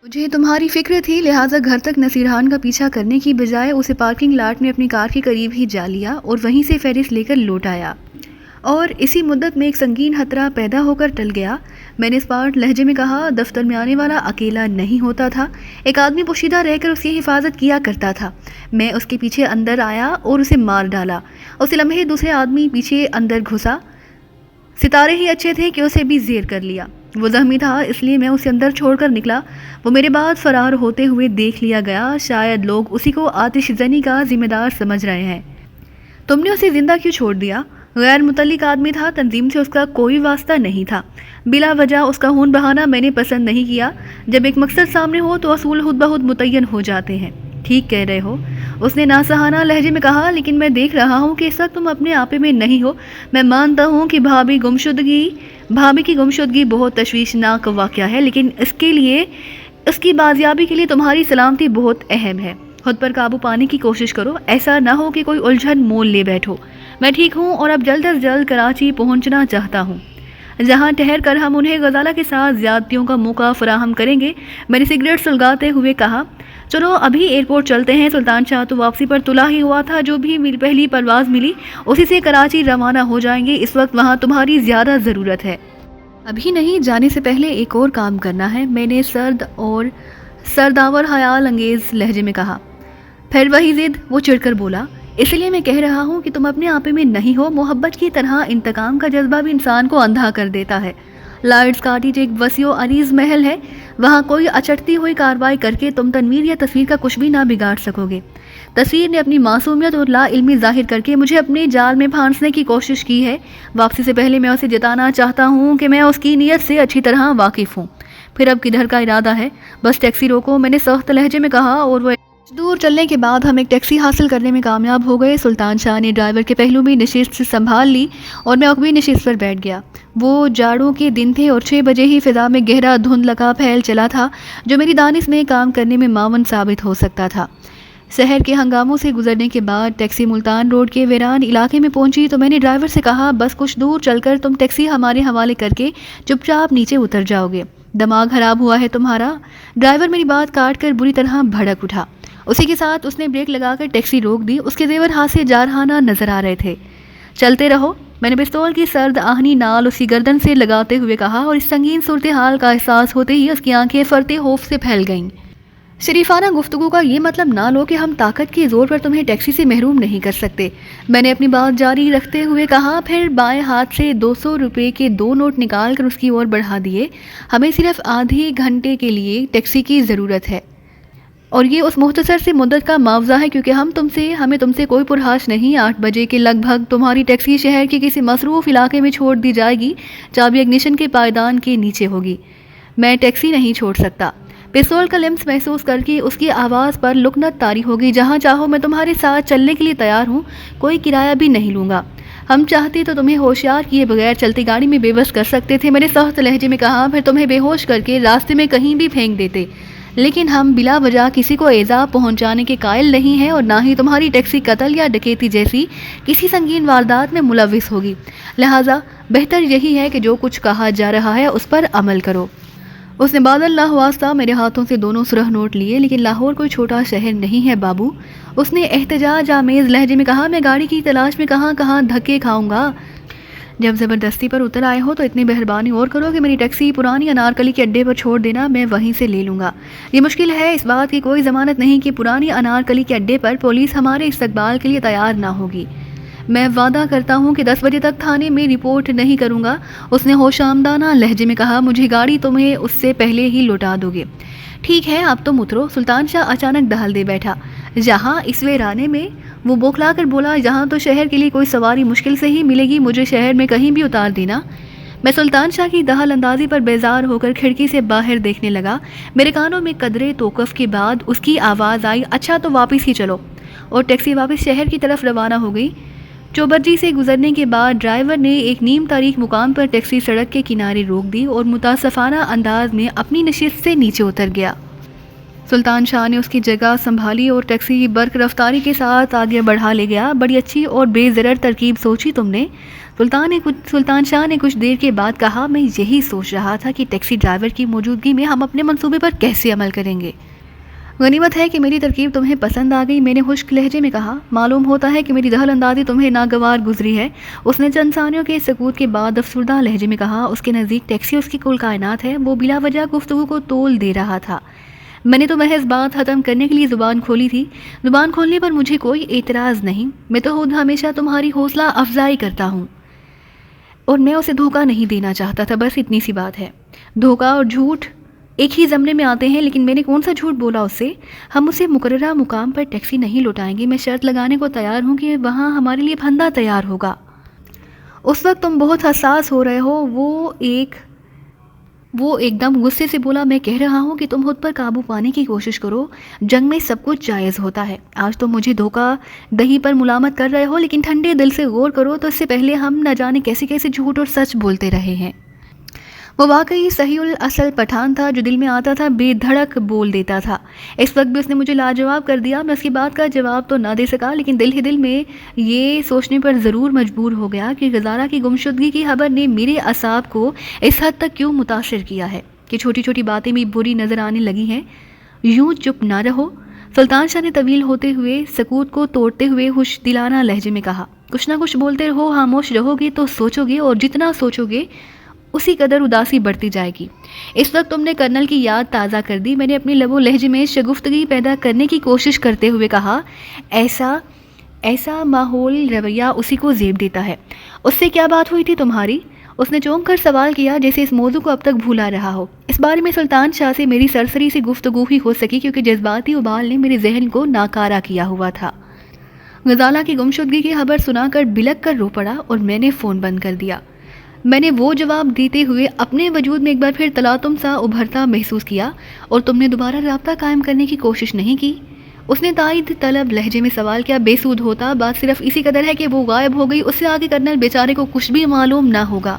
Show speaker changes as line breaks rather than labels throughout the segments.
مجھے تمہاری فکر تھی، لہٰذا گھر تک نصیرحان کا پیچھا کرنے کی بجائے اسے پارکنگ لاٹ میں اپنی کار کے قریب ہی جا لیا اور وہیں سے فہرست لے کر لوٹ آیا، اور اسی مدت میں ایک سنگین خطرہ پیدا ہو کر ٹل گیا۔ میں نے اسپاٹ لہجے میں کہا، دفتر میں آنے والا اکیلا نہیں ہوتا تھا، ایک آدمی پوشیدہ رہ کر اس کی حفاظت کیا کرتا تھا۔ میں اس کے پیچھے اندر آیا اور اسے مار ڈالا۔ اسی لمحے دوسرے آدمی پیچھے اندر گھسا، ستارے ہی اچھے تھے کہ اسے بھی زیر کر لیا۔ وہ زخمی تھا، اس لیے میں اسے اندر چھوڑ کر نکلا۔ وہ میرے بعد فرار ہوتے ہوئے دیکھ لیا گیا۔ شاید لوگ اسی کو آتش زنی کا ذمہ دار سمجھ رہے ہیں۔ تم نے اسے زندہ کیوں چھوڑ دیا؟ غیر متعلق آدمی تھا، تنظیم سے اس کا کوئی واسطہ نہیں تھا۔ بلا وجہ اس کا خون بہانا میں نے پسند نہیں کیا۔ جب ایک مقصد سامنے ہو تو اصول خود بخود متعین ہو جاتے ہیں۔ ٹھیک کہہ رہے ہو، اس نے ناصحانہ لہجے میں کہا، لیکن میں دیکھ رہا ہوں کہ اس وقت تم اپنے آپے میں نہیں ہو۔ میں مانتا ہوں کہ بھابھی کی گمشدگی بہت تشویشناک واقعہ ہے، لیکن اس کی بازیابی کے لیے تمہاری سلامتی بہت اہم ہے۔ خود پر قابو پانے کی کوشش کرو، ایسا نہ ہو کہ کوئی الجھن مول لے بیٹھو۔ میں ٹھیک ہوں اور اب جلد از جلد کراچی پہنچنا چاہتا ہوں، جہاں ٹھہر کر ہم انہیں غزالہ کے ساتھ زیادتیوں کا موقع فراہم کریں گے۔ میں نے سگریٹ سلگاتے ہوئے کہا، چلو ابھی ایئرپورٹ چلتے ہیں۔ سلطان شاہ تو واپسی پر تلا ہی ہوا تھا، جو بھی پہلی پرواز ملی اسی سے کراچی روانہ ہو جائیں گے۔ اس وقت وہاں تمہاری زیادہ ضرورت ہے۔ ابھی نہیں، جانے سے پہلے ایک اور کام کرنا ہے، میں نے سرداور خیال انگیز لہجے میں کہا۔ پھر وہی ضد، وہ چڑھ کر بولا، اس لیے میں کہہ رہا ہوں کہ تم اپنے آپے میں نہیں ہو۔ محبت کی طرح انتقام کا جذبہ بھی انسان کو اندھا کر دیتا ہے۔ لارڈز کاٹیج ایک وسیع و عریض محل ہے، وہاں کوئی اچٹتی ہوئی کارروائی کر کے تم تنویر یا تصویر کا کچھ بھی نہ بگاڑ سکو گے۔ تصویر نے اپنی معصومیت اور لا علمی ظاہر کر کے مجھے اپنے جال میں پھانسنے کی کوشش کی ہے۔ واپسی سے پہلے میں اسے جتانا چاہتا ہوں کہ میں اس کی نیت سے اچھی طرح واقف ہوں۔ پھر اب کدھر کا ارادہ ہے؟ بس ٹیکسی روکو، میں نے سخت لہجے میں کہا، اور وہ دور چلنے کے بعد ہم ایک ٹیکسی حاصل کرنے میں کامیاب ہو گئے۔ سلطان شاہ نے ڈرائیور کے پہلو میں نشست سنبھال لی اور میں عقبی نشست پر بیٹھ گیا۔ وہ جاڑوں کے دن تھے اور 6 بجے ہی فضا میں گہرا دھندلا کا پھیل چلا تھا، جو میری دانش میں کام کرنے میں معاون ثابت ہو سکتا تھا۔ شہر کے ہنگاموں سے گزرنے کے بعد ٹیکسی ملتان روڈ کے ویران علاقے میں پہنچی تو میں نے ڈرائیور سے کہا، بس کچھ دور چل کر تم ٹیکسی ہمارے حوالے کر کے چپ چاپ نیچے اتر جاؤ گے۔ دماغ خراب ہوا ہے تمہارا؟ ڈرائیور میری بات کاٹ کر بری طرح بھڑک اٹھا۔ اسی کے ساتھ اس نے بریک لگا کر ٹیکسی روک دی۔ اس کے زیور ہاتھ سے جارحانہ نظر آ رہے تھے۔ چلتے رہو، میں نے پستول کی سرد آہنی نال اس کی گردن سے لگاتے ہوئے کہا، اور اس سنگین صورتحال کا احساس ہوتے ہی اس کی آنکھیں فرتے خوف سے پھیل گئیں۔ شریفانہ گفتگو کا یہ مطلب نہ لو کہ ہم طاقت کے زور پر تمہیں ٹیکسی سے محروم نہیں کر سکتے، میں نے اپنی بات جاری رکھتے ہوئے کہا۔ پھر بائیں ہاتھ سے 200 روپے کے 2 نوٹ نکال کر اس کی اور بڑھا دیے۔ ہمیں صرف آدھے گھنٹے کے لیے ٹیکسی کی ضرورت ہے، اور یہ اس مختصر سی مدت کا معاوضہ ہے کیونکہ ہمیں تم سے کوئی پرہاش نہیں۔ 8 بجے کے لگ بھگ تمہاری ٹیکسی شہر کے کسی مصروف علاقے میں چھوڑ دی جائے گی، چابی اگنیشن کے پائیدان کے نیچے ہوگی۔ میں ٹیکسی نہیں چھوڑ سکتا۔ پستول کا لمس محسوس کر کے اس کی آواز پر لکنت طاری ہوگی، جہاں چاہو میں تمہارے ساتھ چلنے کے لیے تیار ہوں، کوئی کرایہ بھی نہیں لوں گا۔ ہم چاہتے تو تمہیں ہوشیار کیے بغیر چلتی گاڑی میں بے بس کر سکتے تھے، میں نے سخت لہجے میں کہا، پھر تمہیں بے ہوش کر کے راستے میں کہیں بھی پھینک دیتے، لیکن ہم بلا وجہ کسی کو ایذا پہنچانے کے قائل نہیں ہیں، اور نہ ہی تمہاری ٹیکسی قتل یا ڈکیتی جیسی کسی سنگین واردات میں ملوث ہوگی۔ لہٰذا بہتر یہی ہے کہ جو کچھ کہا جا رہا ہے اس پر عمل کرو۔ اس نے بعد اللہ واسطہ میرے ہاتھوں سے 2 سرخ نوٹ لیے، لیکن لاہور کوئی چھوٹا شہر نہیں ہے بابو، اس نے احتجاج آمیز لہجے میں کہا۔ میں گاڑی کی تلاش میں کہاں کہاں دھکے کھاؤں گا۔ جب زبردستی پر اتر آئے ہو تو اتنی مہربانی اور کرو کہ میری ٹیکسی پرانی انارکلی کے اڈے پر چھوڑ دینا، میں وہیں سے لے لوں گا۔ یہ مشکل ہے، اس بات کی کوئی ضمانت نہیں کہ پرانی انارکلی کے اڈے پر پولیس ہمارے استقبال کے لیے تیار نہ ہوگی۔ میں وعدہ کرتا ہوں کہ 10 بجے تک تھانے میں رپورٹ نہیں کروں گا، اس نے ہوش آمدانہ لہجے میں کہا۔ مجھے گاڑی تمہیں اس سے پہلے ہی لوٹا دو گے۔ ٹھیک ہے، اب تم اترو۔ سلطان شاہ اچانک دہل دے بیٹھا۔ جہاں اس ویرانے میں، وہ بوکھلا کر بولا، یہاں تو شہر کے لیے کوئی سواری مشکل سے ہی ملے گی، مجھے شہر میں کہیں بھی اتار دینا۔ میں سلطان شاہ کی دہل اندازی پر بیزار ہو کر کھڑکی سے باہر دیکھنے لگا۔ میرے کانوں میں قدرے توقف کے بعد اس کی آواز آئی، اچھا تو واپس ہی چلو، اور ٹیکسی واپس شہر کی طرف روانہ ہو گئی۔ چوبرجی سے گزرنے کے بعد ڈرائیور نے ایک نیم تاریخ مقام پر ٹیکسی سڑک کے کنارے روک دی اور متاسفانہ انداز میں اپنی نشست سے نیچے اتر گیا۔ سلطان شاہ نے اس کی جگہ سنبھالی اور ٹیکسی برق رفتاری کے ساتھ آگے بڑھا لے گیا۔ بڑی اچھی اور بے ضرر ترکیب سوچی تم نے، سلطان شاہ نے کچھ دیر کے بعد کہا۔ میں یہی سوچ رہا تھا کہ ٹیکسی ڈرائیور کی موجودگی میں ہم اپنے منصوبے پر کیسے عمل کریں گے۔ غنیمت ہے کہ میری ترکیب تمہیں پسند آ گئی، میں نے خشک لہجے میں کہا۔ معلوم ہوتا ہے کہ میری دخل اندازی تمہیں ناگوار گزری ہے، اس نے چند ثانیوں کے سکوت کے بعد افسردہ لہجے میں کہا۔ اس کے نزدیک ٹیکسی اس کی کل کائنات ہے، وہ بلا وجہ گفتگو کو تول دے رہا تھا۔ میں نے تو محض بات ختم کرنے کے لیے زبان کھولی تھی، زبان کھولنے پر مجھے کوئی اعتراض نہیں، میں تو خود ہمیشہ تمہاری حوصلہ افزائی کرتا ہوں اور میں اسے دھوکہ نہیں دینا چاہتا تھا، بس اتنی سی بات ہے۔ دھوکہ اور جھوٹ ایک ہی زمرے میں آتے ہیں، لیکن میں نے کون سا جھوٹ بولا اس سے؟ ہم اسے مقررہ مقام پر ٹیکسی نہیں لوٹائیں گے، میں شرط لگانے کو تیار ہوں کہ وہاں ہمارے لیے پھندا تیار ہوگا۔ اس وقت تم بہت حساس ہو رہے ہو، وہ ایک دم غصے سے بولا۔ میں کہہ رہا ہوں کہ تم خود پر قابو پانے کی کوشش کرو، جنگ میں سب کچھ جائز ہوتا ہے۔ آج تم مجھے دھوکہ دہی پر ملامت کر رہے ہو، لیکن ٹھنڈے دل سے غور کرو تو اس سے پہلے ہم نہ جانے کیسے کیسے جھوٹ اور سچ بولتے رہے ہیں۔ وہ واقعی صحیح الاصل پٹھان تھا، جو دل میں آتا تھا بے دھڑک بول دیتا تھا۔ اس وقت بھی اس نے مجھے لاجواب کر دیا۔ میں اس کی بات کا جواب تو نہ دے سکا، لیکن دل ہی دل میں یہ سوچنے پر ضرور مجبور ہو گیا کہ غزالہ کی گمشدگی کی خبر نے میرے اعصاب کو اس حد تک کیوں متاثر کیا ہے کہ چھوٹی چھوٹی باتیں بھی بری نظر آنے لگی ہیں۔ یوں چپ نہ رہو، سلطان شاہ نے طویل ہوتے ہوئے سکوت کو توڑتے ہوئے خوش دلانہ لہجے میں کہا۔ کچھ نہ کچھ بولتے رہو، خاموش رہو گے تو سوچو گے، اور جتنا سوچو گے اسی قدر اداسی بڑھتی جائے گی۔ اس وقت تم نے کرنل کی یاد تازہ کر دی، میں نے اپنے لب و لہجے میں شگفتگی پیدا کرنے کی کوشش کرتے ہوئے کہا۔ ایسا ماحول رویہ اسی کو زیب دیتا ہے۔ اس سے کیا بات ہوئی تھی تمہاری؟ اس نے چونک کر سوال کیا، جیسے اس موضوع کو اب تک بھولا رہا ہو۔ اس بارے میں سلطان شاہ سے میری سرسری سی گفتگو ہی ہو سکی، کیونکہ جذباتی ابال نے میرے ذہن کو ناکارہ کیا ہوا تھا۔ غزالہ کی گمشدگی کی خبر سنا کر بلک کر رو پڑا اور میں نے فون بند کر دیا۔ میں نے وہ جواب دیتے ہوئے اپنے وجود میں ایک بار پھر تلاطم سا ابھرتا محسوس کیا۔ اور تم نے دوبارہ رابطہ قائم کرنے کی کوشش نہیں کی؟ اس نے تائید طلب لہجے میں سوال کیا۔ بے سود ہوتا، بات صرف اسی قدر ہے کہ وہ غائب ہو گئی، اس سے آگے کرنل بیچارے کو کچھ بھی معلوم نہ ہوگا۔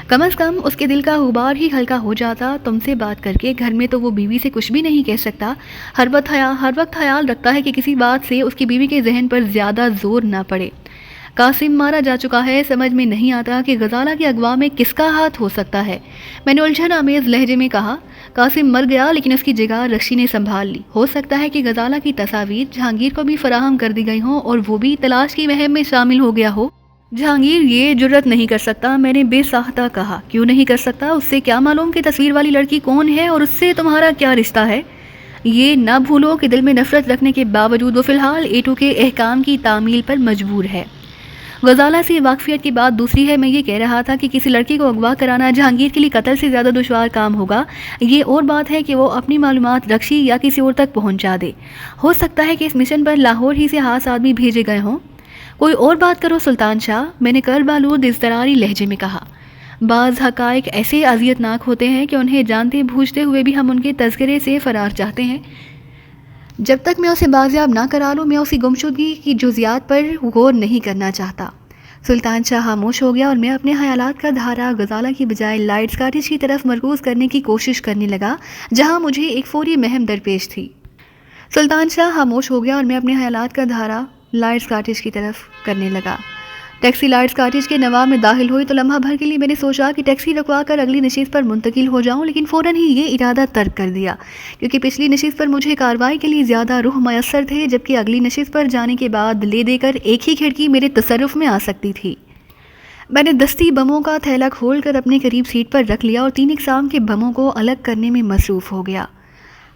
کم از کم اس کے دل کا غبار ہی ہلکا ہو جاتا تم سے بات کر کے۔ گھر میں تو وہ بیوی سے کچھ بھی نہیں کہہ سکتا، ہر وقت خیال رکھتا ہے کہ کسی بات سے اس کی بیوی کے ذہن پر زیادہ زور نہ پڑے۔ قاسم مارا جا چکا ہے، سمجھ میں نہیں آتا کہ غزالہ کے اغوا میں کس کا ہاتھ ہو سکتا ہے، میں نے الجھن آمیز لہجے میں کہا۔ قاسم مر گیا، لیکن اس کی جگہ رخشی نے سنبھال لی۔ ہو سکتا ہے کہ غزالہ کی تصاویر جہانگیر کو بھی فراہم کر دی گئی ہوں اور وہ بھی تلاش کی مہم میں شامل ہو گیا ہو۔ جہانگیر یہ جرت نہیں کر سکتا، میں نے بے ساختہ کہا۔ کیوں نہیں کر سکتا؟ اس سے کیا معلوم کہ تصویر والی لڑکی کون ہے اور اس سے تمہارا کیا رشتہ ہے؟ یہ نہ بھولو کہ دل میں نفرت رکھنے کے باوجود وہ فی الحال ایٹو کے احکام کی تعمیل پر مجبور ہے۔ غزالہ سے واقفیت کی بات دوسری ہے۔ میں یہ کہہ رہا تھا کہ کسی لڑکی کو اغوا کرانا جہانگیر کے لیے قتل سے زیادہ دشوار کام ہوگا۔ یہ اور بات ہے کہ وہ اپنی معلومات رخشی یا کسی اور تک پہنچا دے۔ ہو سکتا ہے کہ اس مشن پر لاہور ہی سے خاص آدمی بھیجے گئے ہوں۔ کوئی اور بات کرو سلطان شاہ، میں نے کر بالود اضطراری لہجے میں کہا۔ بعض حقائق ایسے اذیت ناک ہوتے ہیں کہ انہیں جانتے بوجھتے ہوئے بھی ہم ان کے تذکرے سے فرار چاہتے ہیں۔ جب تک میں اسے بازیاب نہ کرا لوں، میں اس کی گمشدگی کی جزیات پر غور نہیں کرنا چاہتا۔ سلطان شاہ خاموش ہو گیا اور میں اپنے خیالات کا دھارا غزالہ کی بجائے لائٹس کاٹیج کی طرف مرکوز کرنے کی کوشش کرنے لگا، جہاں مجھے ایک فوری مہم درپیش تھی۔ سلطان شاہ خاموش ہو گیا اور میں اپنے خیالات کا دھارا لائٹس کاٹیج کی طرف کرنے لگا۔ ٹیکسی لائٹس کاٹیج کے نواب میں داخل ہوئی تو لمحہ بھر کے لیے میں نے سوچا کہ ٹیکسی رکوا کر اگلی نشست پر منتقل ہو جاؤں، لیکن فوراً ہی یہ ارادہ ترک کر دیا، کیونکہ پچھلی نشست پر مجھے کارروائی کے لیے زیادہ روح میسر تھے، جبکہ اگلی نشست پر جانے کے بعد لے دے کر ایک ہی کھڑکی میرے تصرف میں آ سکتی تھی۔ میں نے دستی بموں کا تھیلا کھول کر اپنے قریب سیٹ پر رکھ لیا اور 3 اقسام کے بموں کو الگ کرنے میں مصروف ہو گیا۔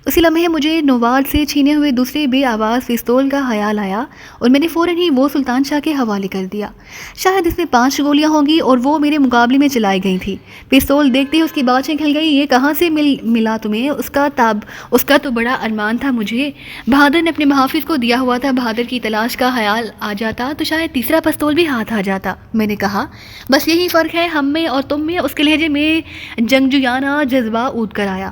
اسی لمحے مجھے نوارڈ سے چھینے ہوئے دوسرے بے آواز پستول کا خیال آیا اور میں نے فوراً ہی وہ سلطان شاہ کے حوالے کر دیا۔ شاید اس میں 5 گولیاں ہوں گی اور وہ میرے مقابلے میں چلائی گئی تھی۔ پستول دیکھتے ہی اس کی باتیں کھل گئی۔ یہ کہاں سے ملا تمہیں؟ اس کا تو بڑا ارمان تھا مجھے۔ بہادر نے اپنے محافظ کو دیا ہوا تھا، بہادر کی تلاش کا خیال آ جاتا تو شاید تیسرا پستول بھی ہاتھ آ جاتا، میں نے کہا۔ بس یہی فرق ہے ہم میں اور تم میں۔ اس کے لہجے میں جنگجویانہ جذبہ اونڈ کر آیا۔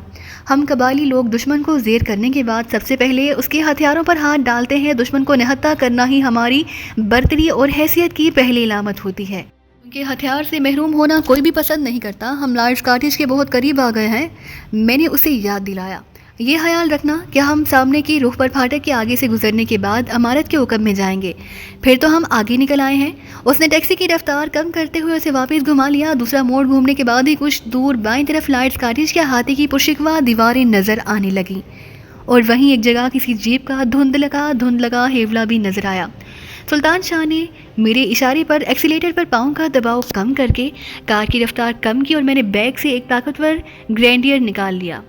ہم قبائلی لوگ دشمن کو زیر کرنے کے بعد سب سے پہلے اس کے ہتھیاروں پر ہاتھ ڈالتے ہیں۔ دشمن کو نہتہ کرنا ہی ہماری برتری اور حیثیت کی پہلی علامت ہوتی ہے۔ ان کے ہتھیار سے محروم ہونا کوئی بھی پسند نہیں کرتا۔ ہم لائٹس کاٹیج کے بہت قریب آ گئے ہیں، میں نے اسے یاد دلایا۔ یہ خیال رکھنا کہ ہم سامنے کی رخ پر پھاٹک کے آگے سے گزرنے کے بعد عمارت کے عقب میں جائیں گے. پھر تو ہم آگے نکل آئے ہیں. اس نے ٹیکسی کی رفتار کم کرتے ہوئے اسے واپس گھما لیا. دوسرا موڑ گھومنے کے بعد ہی کچھ دور بائیں طرف لائٹس کاٹیج کے احاطے کی پرشکوا دیواریں نظر آنے لگیں اور وہیں ایک جگہ کسی جیپ کا دھند لگا ہیولا بھی نظر آیا. سلطان شاہ نے میرے اشارے پر ایکسیلیٹر پر پاؤں کا دباؤ کم کر کے کار کی رفتار کم کی اور میں نے بیگ سے ایک طاقتور گرینڈیئر نکال لیا.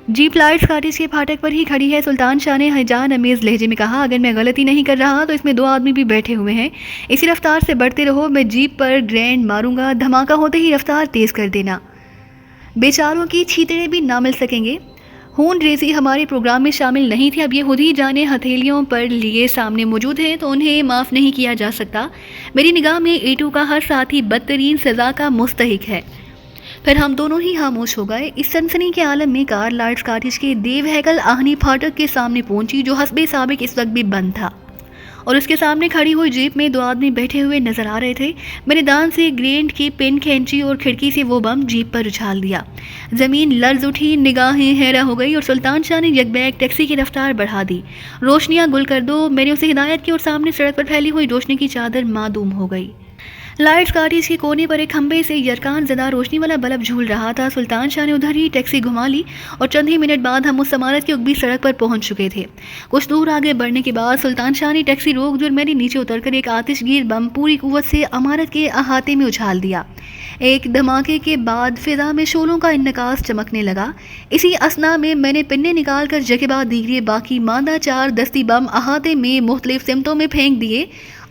جیپ لائٹس کاٹیج کے پھاٹک پر ہی کھڑی ہے. سلطان شاہ نے ہیجان امیز لہجے میں کہا, اگر میں غلطی نہیں کر رہا تو اس میں 2 آدمی بھی بیٹھے ہوئے ہیں. اسی رفتار سے بڑھتے رہو, میں جیپ پر گرینڈ ماروں گا, دھماکہ ہوتے ہی رفتار تیز کر دینا. بیچاروں کی چھیتڑے بھی نہ مل سکیں گے. خون ریزی ہمارے پروگرام میں شامل نہیں تھی. اب یہ خود ہی جانے ہتھیلیوں پر لیے سامنے موجود ہیں تو انہیں معاف نہیں کیا جا سکتا. میری نگاہ میں ایٹو کا ہر ساتھی بدترین سزا کا مستحق ہے. پھر ہم دونوں ہی خاموش ہو گئے. اس سنسنی کے عالم میں کار لائٹس کاٹیج کے دیو ہیکل آہنی پھاٹک کے سامنے پہنچی, جو حسب سابق اس وقت بھی بند تھا, اور اس کے سامنے کھڑی ہوئی جیپ میں 2 آدمی بیٹھے ہوئے نظر آ رہے تھے. میں نے دان سے گرینڈ کی پن کھینچی اور کھڑکی سے وہ بم جیپ پر اچھال دیا. زمین لرز اٹھی, نگاہیں حیران ہو گئی اور سلطان شاہ نے یک بیک ٹیکسی کی رفتار بڑھا دی. روشنیاں گل کر دو, میں نے اسے ہدایت کی اور سامنے سڑک پر پھیلی ہوئی روشنی کی چادر معدوم ہو گئی. لائٹس کاٹیج کے کونے پر ایک کھمبے سے یرکان زدہ روشنی والا بلب جھول رہا تھا. سلطان شاہ نے ادھر ہی ٹیکسی گھما لی اور چند ہی منٹ بعد ہم اس عمارت کی عقبی سڑک پر پہنچ چکے تھے. کچھ دور آگے بڑھنے کے بعد سلطان شاہ نے ٹیکسی روک دی اور میں نے نیچے اتر کر ایک آتش گیر بم پوری قوت سے عمارت کے احاطے میں اچھال دیا. ایک دھماکے کے بعد فضا میں شعلوں کا انعکاس چمکنے لگا. اسی اثنا میں میں نے پنے نکال کر جگہ بعد دیگرے باقی ماندہ 4 دستی بم احاطے میں مختلف سمتوں میں پھینک دیے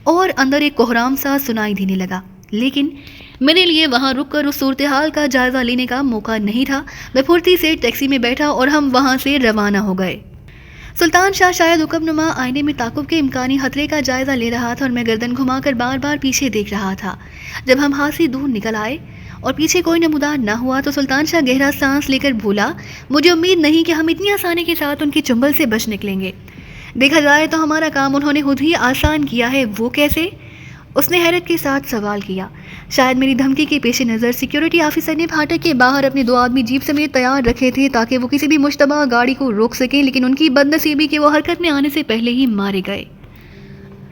اور اندر ایک کوہرام سا سنائی دینے لگا. لیکن میرے لیے وہاں رک کر اس صورتحال کا جائزہ لینے کا موقع نہیں تھا. میں پھرتی سے ٹیکسی میں بیٹھا اور ہم وہاں سے روانہ ہو گئے. سلطان شاہ شاید حکم نما آئینے میں تعاقب کے امکانی خطرے کا جائزہ لے رہا تھا اور میں گردن گھما کر بار بار پیچھے دیکھ رہا تھا. جب ہم ہاتھ سے دور نکل آئے اور پیچھے کوئی نمودار نہ ہوا تو سلطان شاہ گہرا سانس لے کر بولا, مجھے امید نہیں کہ ہم اتنی آسانی کے ساتھ ان کی چنگل سے بچ نکلیں گے. دیکھا جائے تو ہمارا کام انہوں نے خود ہی آسان کیا ہے. وہ کیسے؟ اس نے حیرت کے ساتھ سوال کیا. شاید میری دھمکی کے پیش نظر سیکیورٹی آفیسر نے پھاٹک کے باہر اپنے 2 آدمی جیپ سمیت تیار رکھے تھے تاکہ وہ کسی بھی مشتبہ گاڑی کو روک سکیں, لیکن ان کی بد نصیبی کہ وہ حرکت میں آنے سے پہلے ہی مارے گئے.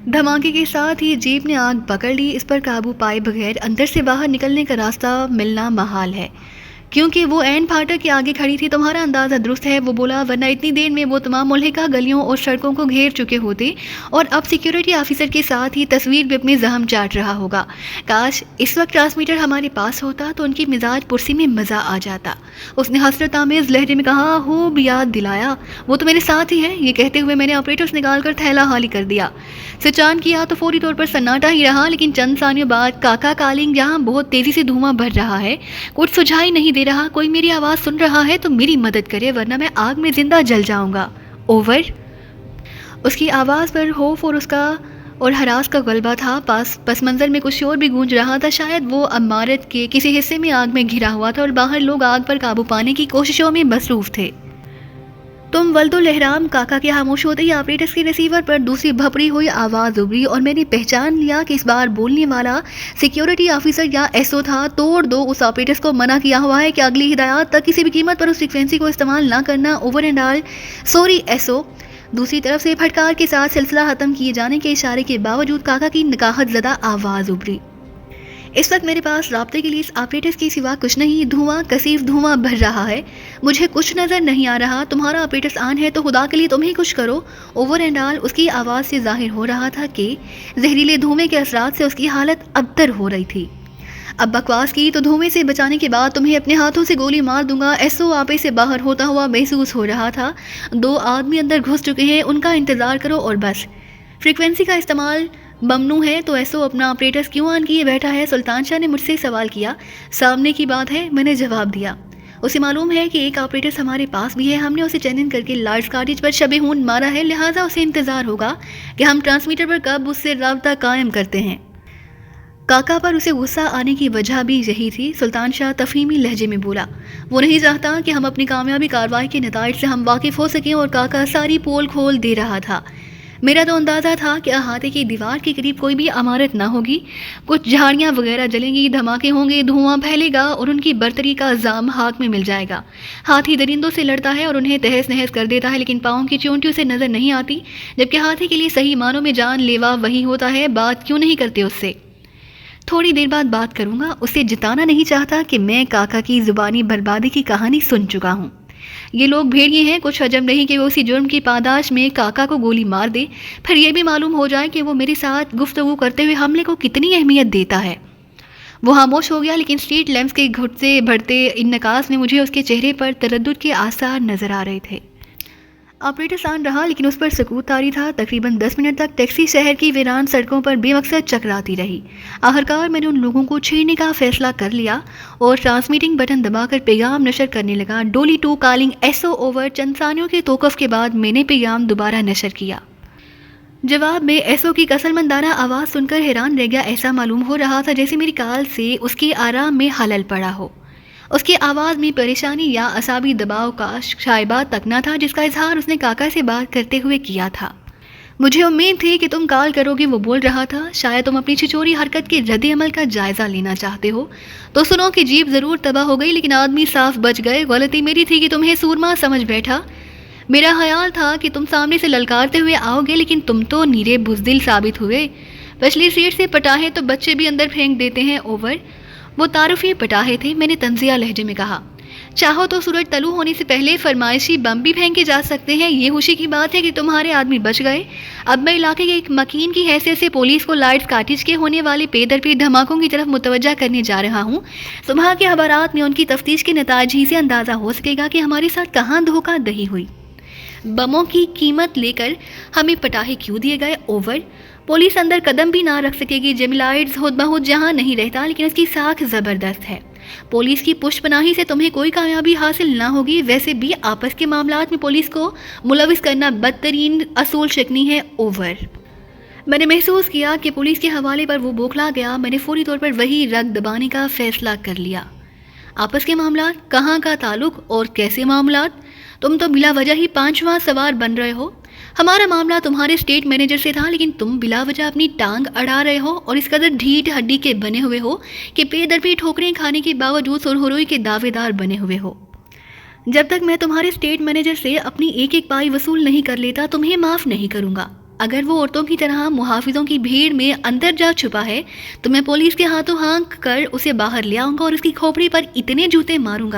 دھماکے کے ساتھ ہی جیپ نے آگ پکڑ لی. اس پر قابو پائے بغیر اندر سے باہر نکلنے کا راستہ ملنا محال ہے کیونکہ وہ عین پھاٹک کے آگے کھڑی تھی. تمہارا اندازہ درست ہے, وہ بولا, ورنہ اتنی دیر میں وہ تمام ملحقہ گلیوں اور سڑکوں کو گھیر چکے ہوتے اور اب سیکیورٹی آفیسر کے ساتھ ہی تصویر بھی اپنے زہم چاٹ رہا ہوگا. کاش اس وقت ٹرانسمیٹر ہمارے پاس ہوتا تو ان کی مزاج پرسی میں مزہ آ جاتا. اس نے حسرت آمیز لہجے میں کہا, خوب یاد دلایا, وہ تو میرے ساتھ ہی ہے. یہ کہتے ہوئے میں نے آپریٹرز نکال کر تھیلا خالی کر دیا. سوئچ آن کیا تو فوری طور پر سناٹا ہی رہا, لیکن چند ثانیوں بعد کاکا کالنگ جہاں بہت تیزی سے دھواں بھر رہا ہے, کچھ سجھائی نہیں دے رہا. کوئی میری آواز سن رہا ہے تو میری مدد کرے ورنہ میں آگ میں زندہ جل جاؤں گا. اوور. اس کی آواز پر خوف اور ہراس کا غلبہ تھا. پس منظر میں کچھ شور بھی گونج رہا تھا. شاید وہ عمارت کے کسی حصے میں آگ میں گھرا ہوا تھا اور باہر لوگ آگ پر قابو پانے کی کوششوں میں مصروف تھے. تم ولد الحرام. کاکا کے خاموش ہوتے ہی آپریٹرز کے ریسیور پر دوسری بھپڑی ہوئی آواز ابھری اور میں نے پہچان لیا کہ اس بار بولنے والا سیکیورٹی آفیسر یا ایس او تھا. توڑ دو, اس آپریٹرز کو منع کیا ہوا ہے کہ اگلی ہدایات تک کسی بھی قیمت پر اس فریکوینسی کو استعمال نہ کرنا. Over and all. Sorry S O. دوسری طرف سے پھٹکار کے ساتھ سلسلہ ختم کیے جانے کے اشارے کے باوجود کاکا کی نکاحت زدہ آواز ابھری. اس وقت میرے پاس رابطے کے لیے اس آپریٹرز کے سوا کچھ نہیں. دھواں, کثیف دھواں بھر رہا ہے. مجھے کچھ نظر نہیں آ رہا. تمہارا آپریٹرز آن ہے تو خدا کے لیے تم ہی کچھ کرو. Over and all. اس کی آواز سے ظاہر ہو رہا تھا کہ زہریلے دھوئیں کے اثرات سے اس کی حالت ابتر ہو رہی تھی. اب بکواس کی تو دھوئیں سے بچانے کے بعد تمہیں اپنے ہاتھوں سے گولی مار دوں گا. ایس او آپے سے باہر ہوتا ہوا محسوس ہو رہا تھا. 2 آدمی اندر گھس چکے ہیں, ان کا انتظار کرو اور بس. فریکوینسی کا استعمال ممنوع ہے تو ایسو اپنا آپریٹرز کیوں آن کیے بیٹھا ہے؟ سلطان شاہ نے مجھ سے سوال کیا. سامنے کی بات ہے, میں نے جواب دیا. اسے معلوم ہے کہ ایک آپریٹرز ہمارے پاس بھی ہے. ہم نے اسے چینن کر کے لارڈس کاٹیج پر شب ہون مارا ہے, لہٰذا اسے انتظار ہوگا کہ ہم ٹرانسمیٹر پر کب اس سے رابطہ قائم کرتے ہیں. کاکا پر اسے غصہ آنے کی وجہ بھی یہی تھی. سلطان شاہ تفہیمی لہجے میں بولا, وہ نہیں چاہتا کہ ہم اپنی کامیابی کارروائی کے نتائج سے ہم واقف ہو سکیں, اور کاکا ساری پول کھول دے رہا تھا. میرا تو اندازہ تھا کہ احاطے کی دیوار کے قریب کوئی بھی عمارت نہ ہوگی، کچھ جھاڑیاں وغیرہ جلیں گی، دھماکے ہوں گے، دھواں پھیلے گا اور ان کی برتری کا عزام ہاتھ میں مل جائے گا۔ ہاتھی درندوں سے لڑتا ہے اور انہیں تہس نہس کر دیتا ہے، لیکن پاؤں کی چونٹیوں سے نظر نہیں آتی، جبکہ ہاتھی کے لیے صحیح معنوں میں جان لیوا وہی ہوتا ہے۔ بات کیوں نہیں کرتے اس سے؟ تھوڑی دیر بعد بات کروں گا، اسے جتانا نہیں چاہتا کہ میں کاکا کی زبانی بربادی کی کہانی سن چکا ہوں۔ یہ لوگ بھیڑیے ہیں، کچھ عجب نہیں کہ وہ اسی جرم کی پاداش میں کاکا کو گولی مار دے، پھر یہ بھی معلوم ہو جائے کہ وہ میرے ساتھ گفتگو کرتے ہوئے حملے کو کتنی اہمیت دیتا ہے۔ وہ خاموش ہو گیا، لیکن اسٹریٹ لیمپس کے گھٹتے بڑھتے انعکاس میں مجھے اس کے چہرے پر تردد کے آثار نظر آ رہے تھے۔ آپریٹر سان رہا، لیکن اس پر سکوت طاری تھا۔ تقریباً 10 منٹ تک ٹیکسی شہر کی ویران سڑکوں پر بے مقصد چکراتی رہی۔ آخرکار میں نے ان لوگوں کو چھیڑنے کا فیصلہ کر لیا اور ٹرانسمیٹنگ بٹن دبا کر پیغام نشر کرنے لگا۔ ڈولی 2 کالنگ ایسو اوور۔ چند ثانیوں کے توقف کے بعد میں نے پیغام دوبارہ نشر کیا۔ جواب میں ایسو کی کسلمندانہ آواز سن کر حیران رہ گیا۔ ایسا معلوم ہو رہا تھا جیسے میری کال سے اس کے آرام میں خلل پڑا ہو۔ اس کی آواز میں پریشانی یا اعصابی دباؤ کا شائبہ تک نہ تھا، جس کا اظہار اس نے کاکا سے بات کرتے ہوئے کیا تھا۔ مجھے امید تھی کہ تم کال کرو گے، وہ بول رہا تھا۔ شاید تم اپنی چھچوری حرکت کے رد عمل کا جائزہ لینا چاہتے ہو۔ تو سنو کہ جیپ ضرور تباہ ہو گئی، لیکن آدمی صاف بچ گئے۔ غلطی میری تھی کہ تمہیں سورما سمجھ بیٹھا۔ میرا خیال تھا کہ تم سامنے سے للکارتے ہوئے آؤ گے، لیکن تم تو نیرے بزدل ثابت ہوئے۔ پچھلی سیٹ سے پٹاہے تو بچے بھی اندر پھینک دیتے ہیں۔ اوور۔ وہ تعارفی پٹاہے تھے، میں نے طنزیہ لہجے میں کہا۔ چاہو تو سورج طلوع ہونے سے پہلے فرمائشی بم بھی پھینکے جا سکتے ہیں۔ یہ خوشی کی بات ہے کہ تمہارے آدمی بچ گئے۔ اب میں علاقے کے ایک مکین کی حیثیت سے پولیس کو لائٹس کاٹیج کے ہونے والے پے در پے دھماکوں کی طرف متوجہ کرنے جا رہا ہوں۔ صبح کے اخبارات میں ان کی تفتیش کے نتائج ہی سے اندازہ ہو سکے گا کہ ہمارے ساتھ کہاں دھوکہ دہی ہوئی۔ بموں کی قیمت لے کر ہمیں پٹاہے کیوں دیے گئے؟ اوور۔ پولیس اندر قدم بھی نہ رکھ سکے گی۔ جیمی لائٹس خود بخود جہاں نہیں رہتا، لیکن اس کی ساکھ زبردست ہے۔ پولیس کی پشت پناہی سے تمہیں کوئی کامیابی حاصل نہ ہوگی۔ ویسے بھی آپس کے معاملات میں پولیس کو ملوث کرنا بدترین اصول شکنی ہے۔ اوور۔ میں نے محسوس کیا کہ پولیس کے حوالے پر وہ بوکھلا گیا۔ میں نے فوری طور پر وہی رگ دبانے کا فیصلہ کر لیا۔ آپس کے معاملات؟ کہاں کا تعلق اور کیسے معاملات؟ تم تو بلا وجہ ہی 5واں سوار بن رہے ہو۔ ہمارا معاملہ تمہارے اسٹیٹ مینیجر سے تھا، لیکن تم بلا وجہ اپنی ٹانگ اڑا رہے ہو اور اس قدر ڈھیٹ ہڈی کے بنے ہوئے ہو کہ پے در پے ٹھوکریں کھانے کے باوجود سرخروئی کے دعوے دار بنے ہوئے ہو۔ جب تک میں تمہارے اسٹیٹ مینیجر سے اپنی ایک ایک پائی وصول نہیں کر لیتا، تمہیں معاف نہیں کروں گا۔ اگر وہ عورتوں کی طرح محافظوں کی بھیڑ میں اندر جا چھپا ہے تو میں پولیس کے ہاتھوں ہانک کر اسے باہر لے آؤں گا اور اس کی کھوپڑی پر اتنے جوتے ماروں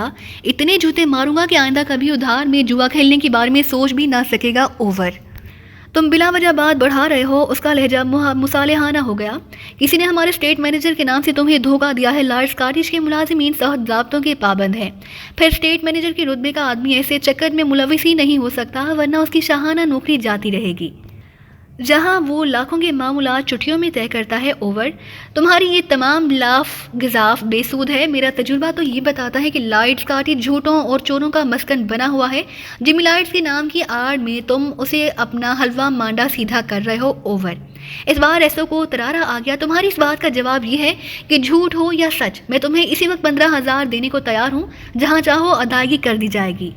گا کہ آئندہ کبھی ادھار میں جوا کھیلنے کے بارے میں سوچ بھی نہ سکے گا۔ اوور۔ تم بلا وجہ بات بڑھا رہے ہو۔ اس کا لہجہ مصالحانہ ہو گیا۔ کسی نے ہمارے اسٹیٹ مینیجر کے نام سے تمہیں دھوکہ دیا ہے۔ لارڈ اسکاٹش کے ملازمین سخت ضابطوں کے پابند ہیں۔ پھر اسٹیٹ مینیجر کے رتبے کا آدمی ایسے چکر میں ملوث ہی نہیں ہو سکتا، ورنہ اس کی شاہانہ نوکری جاتی رہے گی، جہاں وہ لاکھوں کے معاملات چٹھیوں میں طے کرتا ہے۔ اوور۔ تمہاری یہ تمام لاف گزاف بے سود ہے۔ میرا تجربہ تو یہ بتاتا ہے کہ لائٹس کاٹی جھوٹوں اور چوروں کا مسکن بنا ہوا ہے۔ جیمی لائٹس کے نام کی آڑ میں تم اسے اپنا حلوہ مانڈا سیدھا کر رہے ہو۔ اوور۔ اس بار ایسو کو ترارا آ گیا۔ تمہاری اس بات کا جواب یہ ہے کہ جھوٹ ہو یا سچ، میں تمہیں اسی وقت 15,000 دینے کو تیار ہوں، جہاں چاہو ادائیگی کر دی جائے گی۔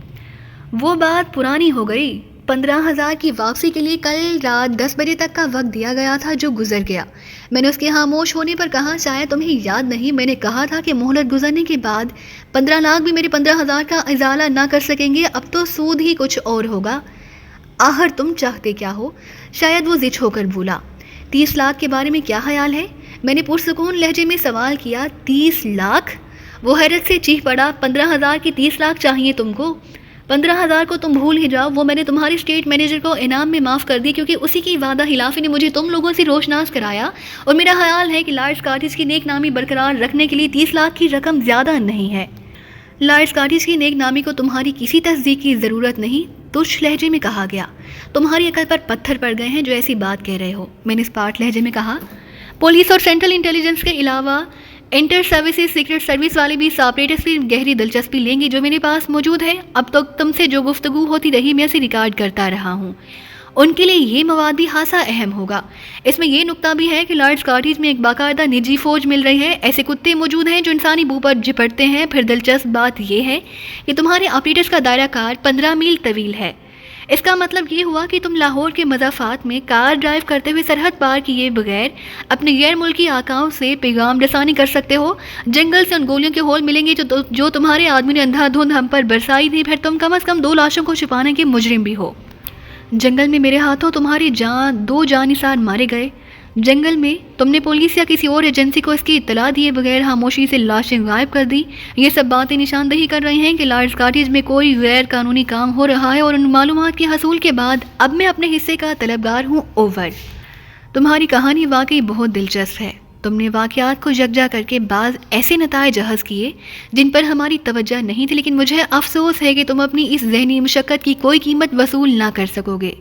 وہ بات پرانی ہو گئی۔ 15,000 کی واپسی کے لیے کل رات 10 بجے تک کا وقت دیا گیا تھا، جو گزر گیا۔ میں نے اس کے خاموش ہونے پر کہا، شاید تمہیں یاد نہیں، میں نے کہا تھا کہ مہلت گزرنے کے بعد 15 لاکھ بھی میرے 15,000 کا ازالہ نہ کر سکیں گے۔ اب تو سود ہی کچھ اور ہوگا۔ آخر تم چاہتے کیا ہو؟ شاید وہ زچ ہو کر بولا۔ 30 لاکھ کے بارے میں کیا خیال ہے؟ میں نے پرسکون لہجے میں سوال کیا۔ 30 لاکھ؟ وہ حیرت سے چیخ پڑا۔ 15,000 کی 30 لاکھ چاہیے تم کو؟ 15,000 کو تم بھول ہی جاؤ، وہ میں نے تمہارے اسٹیٹ مینیجر کو انعام میں معاف کر دی، کیونکہ اسی کی وعدہ خلافی نے مجھے تم لوگوں سے روشناس کرایا، اور میرا خیال ہے کہ لارڈ اسکاٹش کی نیک نامی برقرار رکھنے کے لیے 30 لاکھ کی رقم زیادہ نہیں ہے۔ لارڈ اسکاٹش کی نیک نامی کو تمہاری کسی تصدیق کی ضرورت نہیں، ترش لہجے میں کہا گیا۔ تمہاری عقل پر پتھر پڑ گئے ہیں جو ایسی بات کہہ رہے ہو، میں نے اسپاٹ لہجے میں کہا۔ پولیس اور سینٹرل انٹیلیجنس کے علاوہ انٹر سروسز سیکرٹ سروس والے بھی اس آپریٹس میں گہری دلچسپی لیں گے جو میرے پاس موجود ہے۔ اب تک تم سے جو گفتگو ہوتی رہی میں اسے ریکارڈ کرتا رہا ہوں، ان کے لیے یہ مواد بھی خاصا اہم ہوگا۔ اس میں یہ نکتہ بھی ہے کہ لارڈ اسکاٹش میں ایک باقاعدہ نجی فوج مل رہی ہے، ایسے کتے موجود ہیں جو انسانی بو پر جپٹتے ہیں۔ پھر دلچسپ بات یہ ہے کہ تمہارے آپریٹس کا دائرہ کار 15 میل طویل ہے۔ اس کا مطلب یہ ہوا کہ تم لاہور کے مضافات میں کار ڈرائیو کرتے ہوئے سرحد پار کیے بغیر اپنے غیر ملکی آقاؤں سے پیغام رسانی کر سکتے ہو. جنگل سے ان گولیوں کے ہول ملیں گے جو تمہارے آدمی نے اندھا دھند ہم پر برسائی تھی. پھر تم کم از کم 2 لاشوں کو چھپانے کے مجرم بھی ہو. جنگل میں میرے ہاتھوں تمہاری 2 جانثار مارے گئے. جنگل میں تم نے پولیس یا کسی اور ایجنسی کو اس کی اطلاع دیے بغیر خاموشی سے لاشیں غائب کر دی. یہ سب باتیں نشاندہی کر رہی ہیں کہ لارڈز کاٹیج میں کوئی غیر قانونی کام ہو رہا ہے، اور ان معلومات کے حصول کے بعد اب میں اپنے حصے کا طلبگار ہوں. اوور. تمہاری کہانی واقعی بہت دلچسپ ہے. تم نے واقعات کو یکجا کر کے بعض ایسے نتائج اخذ کیے جن پر ہماری توجہ نہیں تھی، لیکن مجھے افسوس ہے کہ تم اپنی اس ذہنی مشقت کی کوئی قیمت وصول نہ کر سکو گے.